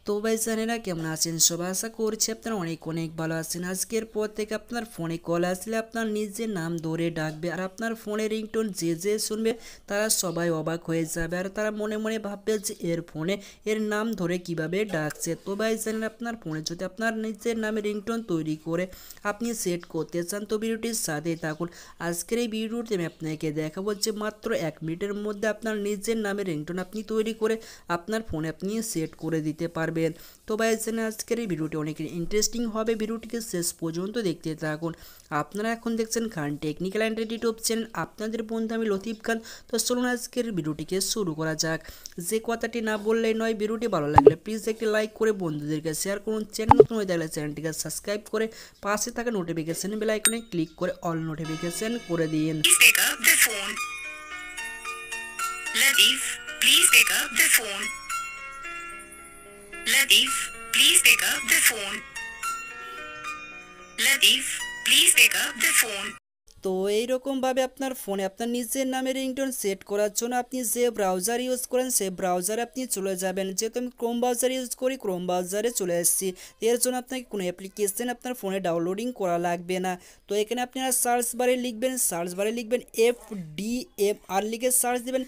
তো ভাই জানেরা কেমন আছেন সবাই, আশা করছি আপনারা অনেক অনেক ভালো আছেন। আজকের পর থেকে আপনার ফোনে কল আসলে আপনার নিজের নাম ধরে ডাকবে, আর আপনার ফোনে রিংটোন যে যে শুনবে তারা সবাই অবাক হয়ে যাবে, আর তারা মনে মনে ভাববে যে এর ফোনে এর নাম ধরে কিভাবে ডাকছে। তো ভাই জানেন, আপনার ফোনে যদি আপনার নিজের নামে রিংটোন তৈরি করে আপনি সেট করতে চান তো ভিডিওটির সাথে থাকুন। আজকের এই ভিডিওটি আমি আপনাকে দেখাবো যে মাত্র 1 মিনিটের মধ্যে আপনার নিজের নামে রিংটোন আপনি তৈরি করে আপনার ফোনে আপনি সেট করে দিতে পারবেন। তো ভাই জানেন, আজকের এই ভিডিওটি অনেক ইন্টারেস্টিং হবে, ভিডিওটিকে শেষ পর্যন্ত দেখতে থাকুন। আপনারা এখন দেখছেন খান টেকনিক্যাল অ্যান্ড ইউটিউব চ্যানেল, আপনাদের বন্ধু আমি লতিফ খান। তো চলুন আজকের ভিডিওটিকে শুরু করা যাক। যে কথাটি না বললেই নয়, ভিডিওটি ভালো লাগলে প্লিজ একটি লাইক করে বন্ধুদেরকে শেয়ার করুন। চ্যানেল নতুন হয়ে থাকলে চ্যানেলটিকে সাবস্ক্রাইব করে পাশে থাকা নোটিফিকেশন বেল আইকনে ক্লিক করে অল নোটিফিকেশন করে দিন। Latif, please pick up the phone. Latif, please pick up the phone. Latif, please pick up the phone. তো এইরকমভাবে আপনার ফোনে আপনার নিজের নামে রিংটোন সেট করার জন্য আপনি যে ব্রাউজার ইউজ করেন সেই ব্রাউজারে আপনি চলে যাবেন। যেহেতু আমি ক্রোম ব্রাউজার ইউজ করি, ক্রোম ব্রাউজারে চলে এসেছি। এর জন্য আপনাকে কোনো অ্যাপ্লিকেশন আপনার ফোনে ডাউনলোডিং করা লাগবে না। তো এখানে আপনারা সার্চ বারে লিখবেন FDMR লিখে সার্চ দেবেন।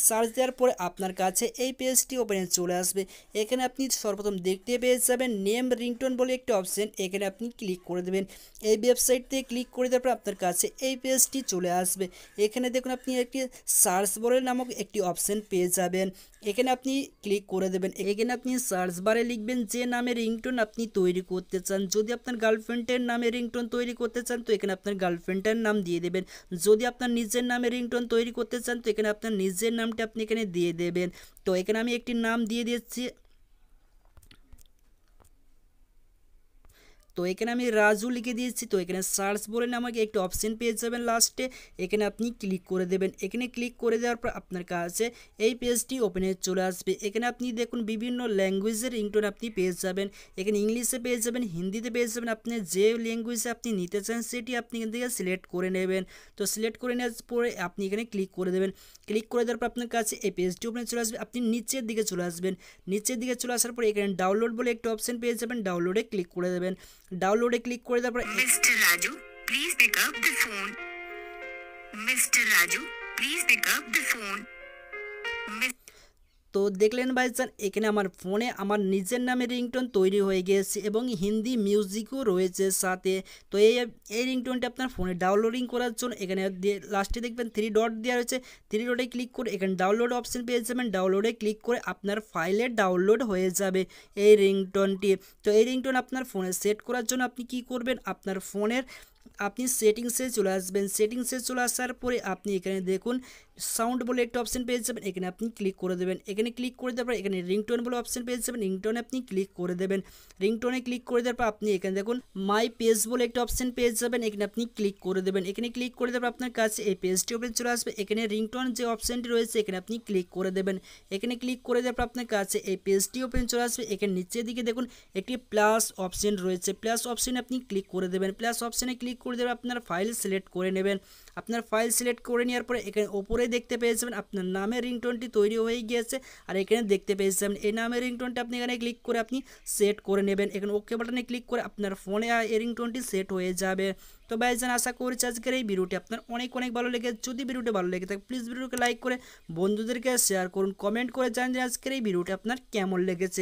সার্চ দেওয়ার পরে আপনার কাছে এই পেজটি ওপেনে চলে আসবে। এখানে আপনি সর্বপ্রথম দেখতে পেয়ে যাবেন নেম রিংটোন বলে একটি অপশন, এখানে আপনি ক্লিক করে দেবেন। এই ওয়েবসাইট থেকে ক্লিক করে দেওয়ার পর আপনার কাছে এই পেজটি চলে আসবে। এখানে দেখুন আপনি একটি সার্চ বারে নামক একটি অপশন পেয়ে যাবেন, এখানে আপনি ক্লিক করে দেবেন। এখানে আপনি সার্চ বারে লিখবেন যে নামে রিংটোন আপনি তৈরি করতে চান। যদি আপনার গার্লফ্রেন্ডের নামে রিংটোন তৈরি করতে চান তো এখানে আপনার গার্লফ্রেন্ডের নাম দিয়ে দেবেন। যদি আপনার নিজের নামে রিংটোন তৈরি করতে চান তো এখানে আপনার নিজের নামটা আপনি এখানে দিয়ে দেবেন। তো এখানে আমি একটি নাম দিয়ে দিচ্ছি। তো এখানে আমি রাজু লিখে দিয়েছি। তো এখানে সার্চ বলে আমাকে একটি অপশন পেয়ে যাবেন লাস্টে, এখানে আপনি ক্লিক করে দেবেন। এখানে ক্লিক করে দেওয়ার পর আপনার কাছে এই পেজটি ওপেনে চলে আসবে। এখানে আপনি দেখুন বিভিন্ন ল্যাঙ্গুয়েজের রিংটোন আপনি পেয়ে যাবেন। এখানে ইংলিশে পেয়ে যাবেন, হিন্দিতে পেয়ে যাবেন। আপনি যে ল্যাঙ্গুয়েজে আপনি নিতে চান সেটি আপনি এখান থেকে সিলেক্ট করে নেবেন। তো সিলেক্ট করে নেওয়ার পরে আপনি এখানে ক্লিক করে দেবেন। ক্লিক করে দেওয়ার পর আপনার কাছে এই পেজটি ওপেনে চলে আসবে। আপনি নিচের দিকে চলে আসবেন। নিচের দিকে চলে আসার পর এখানে ডাউনলোড বলে একটা অপশন পেয়ে যাবেন, ডাউনলোডে ক্লিক করে দেবেন। ডাউনলোডে ক্লিক করে দেওয়ার পর Mr. Raju, please pick up the phone. Mr. Raju, please pick up the phone. তো দেখলেন ভাইজান, এখানে আমার ফোনে আমার নিজের নামে রিংটোন তৈরি হয়ে গেছে এবং হিন্দি মিউজিকও রয়েছে সাথে। তো এই রিংটোনটা আপনার ফোনে ডাউনলোডিং করার জন্য এখানে লাস্টে দেখবেন 3 ডট দেওয়া রয়েছে, 3 ডটে ক্লিক করে এখানে ডাউনলোড অপশন পেয়ে যাবেন। ডাউনলোডে ক্লিক করে আপনার ফাইলে ডাউনলোড হয়ে যাবে এই রিংটোনটি। তো এই রিংটোন আপনার ফোনে সেট করার জন্য আপনি কি করবেন, আপনার ফোনের আপনি সেটিংসে চলে আসবেন। সেটিংসে চলে আসার পরে আপনি এখানে দেখুন সাউন্ড বলে একটা অপশন পেয়ে যাবেন, এখানে আপনি ক্লিক করে দেবেন। এখানে ক্লিক করে দেওয়ার পর এখানে রিংটোন বলে অপশন পেয়ে যাবেন, রিংটোনে আপনি ক্লিক করে দেবেন। রিংটোনে ক্লিক করে দেওয়ার পর আপনি এখানে দেখুন মাই পেজ বলে একটা অপশন পেয়ে যাবেন, এখানে আপনি ক্লিক করে দেবেন। এখানে ক্লিক করে দেওয়ার পর আপনার কাছে এই পেজটি ওপেন চলে আসবে। এখানে রিংটোন যে অপশনটি রয়েছে এখানে আপনি ক্লিক করে দেবেন। এখানে ক্লিক করে দেওয়ার পর আপনার কাছে এই পেজটি ওপেন চলে আসবে। এখানে নিচের দিকে দেখুন একটি প্লাস অপশন রয়েছে, প্লাস অপশনে আপনি ক্লিক করে দেবেন। প্লাস অপশনে ক্লিক করে দেওয়ার আপনার ফাইল সিলেক্ট করে নেবেন। আপনার ফাইল সিলেক্ট করে নেওয়ার পরে এখানে ওপরে দেখতে পেয়ে যাবেন আপনার নামের রিংটোনটি তৈরি হয়ে গিয়েছে। আর এখানে দেখতে পেয়ে যাবেন এই নামের রিংটোনটা আপনি এখানে ক্লিক করে আপনি সেট করে নেবেন। এখানে ওকে বাটনে ক্লিক করে আপনার ফোনে এই রিংটোনটি সেট হয়ে যাবে। তো ভাইজান, আশা করছি আজকের এই ভিডিওটি আপনার অনেক অনেক ভালো লেগে। যদি ভিডিওটি ভালো লেগে থাকে প্লিজ ভিডিওকে লাইক করে বন্ধুদেরকে শেয়ার করুন, কমেন্ট করে জানান যে আজকের এই ভিডিওটি আপনার কেমন লেগেছে।